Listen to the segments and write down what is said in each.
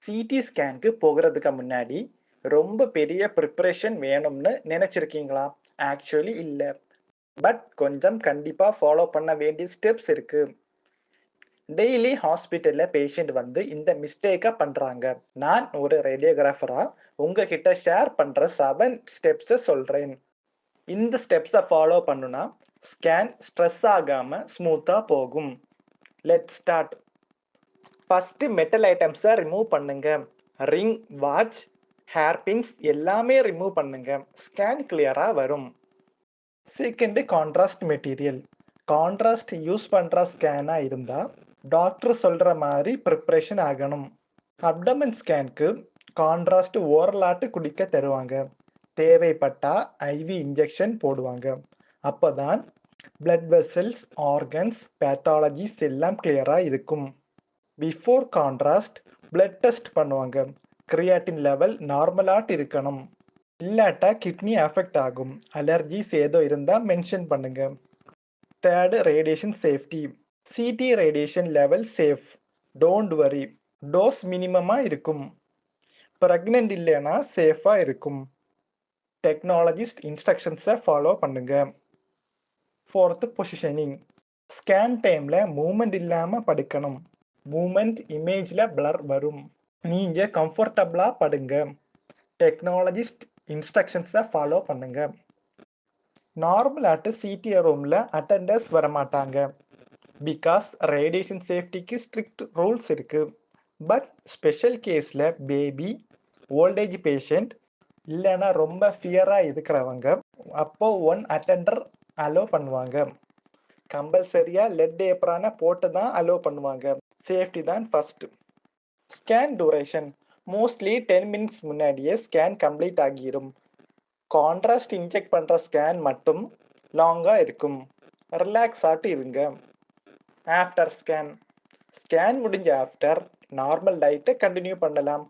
CD ஸ்கேனுக்கு போகறதுக்கு முன்னாடி ரொம்ப பெரிய ப்ரிப்பரேஷன் வேணும்னு நினைச்சிருக்கீங்களா? ஆக்சுவலி இல்ல. பட் கொஞ்சம் கண்டிப்பா ஃபாலோ பண்ண வேண்டிய ஸ்டெப்ஸ் இருக்கு. டெய்லி ஹாஸ்பிட்டல்ல பேஷண்ட் வந்து இந்த மிஸ்டேக்க பண்றாங்க. நான் ஒரு ரேடியோகிராஃபரா உங்ககிட்ட ஷேர் பண்ற 7 ஸ்டெப்ஸ சொல்றேன். இந்த ஸ்டெப்ஸ ஃபாலோ பண்ணுனா ஸ்கேன் ஸ்ட்ரெஸ் ஆகாம ஸ்மூத்தா போகும். Let's start. First metal items remove பண்ணுங்க. ரிங், வாட்ச், ஹேர் பின்ஸ் எல்லாமே ரிமூவ் பண்ணுங்க. ஸ்கேன் கிளியரா வரும். Second contrast material. Contrast use பண்ற ஸ்கேனா இருந்தா டாக்டர் சொல்ற மாதிரி ப்ரிப்பரேஷன் ஆகணும். அப்டமன் ஸ்கேனுக்கு கான்ட்ராஸ்ட் ஓரலாட்டு குடிக்க தருவாங்க. தேவைப்பட்டா ஐவி இன்ஜெக்ஷன் போடுவாங்க. அப்பதான் பிளட் வெசல்ஸ், ஆர்கன்ஸ், பேத்தாலஜிஸ் எல்லாம் கிளியரா இருக்கும். பிஃபோர் கான்ட்ராஸ்ட் பிளட் டெஸ்ட் பண்ணுவாங்க. கிரியாட்டின் லெவல் நார்மலாட்டு இருக்கணும். இல்லாட்டா கிட்னி அஃபெக்ட் ஆகும். அலர்ஜிஸ் ஏதோ இருந்தா மென்ஷன் பண்ணுங்க. Third radiation safety. CT radiation level safe. Don't worry. Dose மினிமமா இருக்கும். பிரெக்னென்ட் இல்லைனா சேஃபா இருக்கும். டெக்னாலஜிஸ்ட் இன்ஸ்ட்ரக்ஷன்ஸை ஃபாலோ பண்ணுங்க. Fourth positioning. ஸ்கேன் டைம்ல மூமெண்ட் இல்லாம படுக்கணும். மூமெண்ட் இமேஜ்ல பிளர் வரும். நீங்க கம்ஃபர்டபுளா படுங்க. டெக்னாலஜிஸ்ட் இன்ஸ்ட்ரக்ஷன்ஸை ஃபாலோ பண்ணுங்க. நார்மல் ஆட்டு சிடி ரூம்ல அட்டெண்டர்ஸ் வரமாட்டாங்க. பிகாஸ் ரேடியேஷன் சேஃப்டிக்கு ஸ்ட்ரிக்ட் ரூல்ஸ் இருக்கு. பட் ஸ்பெஷல் கேஸில் பேபி, ஓல்டேஜ் பேஷண்ட் இல்லைன்னா ரொம்ப ஃபியராக இருக்கிறவங்க அப்போ ஒன் அட்டெண்டர் அலோ பண்ணுவாங்க. கம்பல்சரியாக லெட் ஏப்ரான போட்டு தான் அலோ பண்ணுவாங்க. சேஃப்டி தான் first. Scan duration. Mostly 10 minutes முன்னாடியே ஸ்கேன் கம்ப்ளீட் ஆகிரும். கான்ட்ராஸ்ட் இன்ஜெக்ட் பண்ணுற ஸ்கேன் மட்டும் லாங்காக இருக்கும். ரிலாக்ஸ் ஆட்டு இருங்க. After scan. ஸ்கேன் முடிஞ்ச ஆஃப்டர் நார்மல் டயட்டை கண்டினியூ பண்ணலாம்.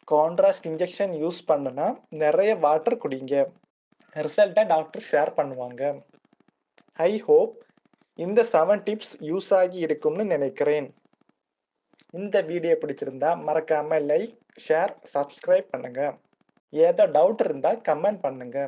கான்ட்ராஸ்ட் இன்ஜெக்ஷன் யூஸ் பண்ணுனா நிறைய வாட்டர் குடிங்க. ரிசல்ட்டை டாக்டர் ஷேர் பண்ணுவாங்க. ஐ ஹோப் இந்த 7 டிப்ஸ் யூஸ் ஆகி இருக்கும்னு நினைக்கிறேன். இந்த வீடியோ பிடிச்சிருந்தா மறக்காம லைக், ஷேர், சப்ஸ்கிரைப் பண்ணுங்க. ஏதோ டவுட் இருந்தா கமெண்ட் பண்ணுங்க.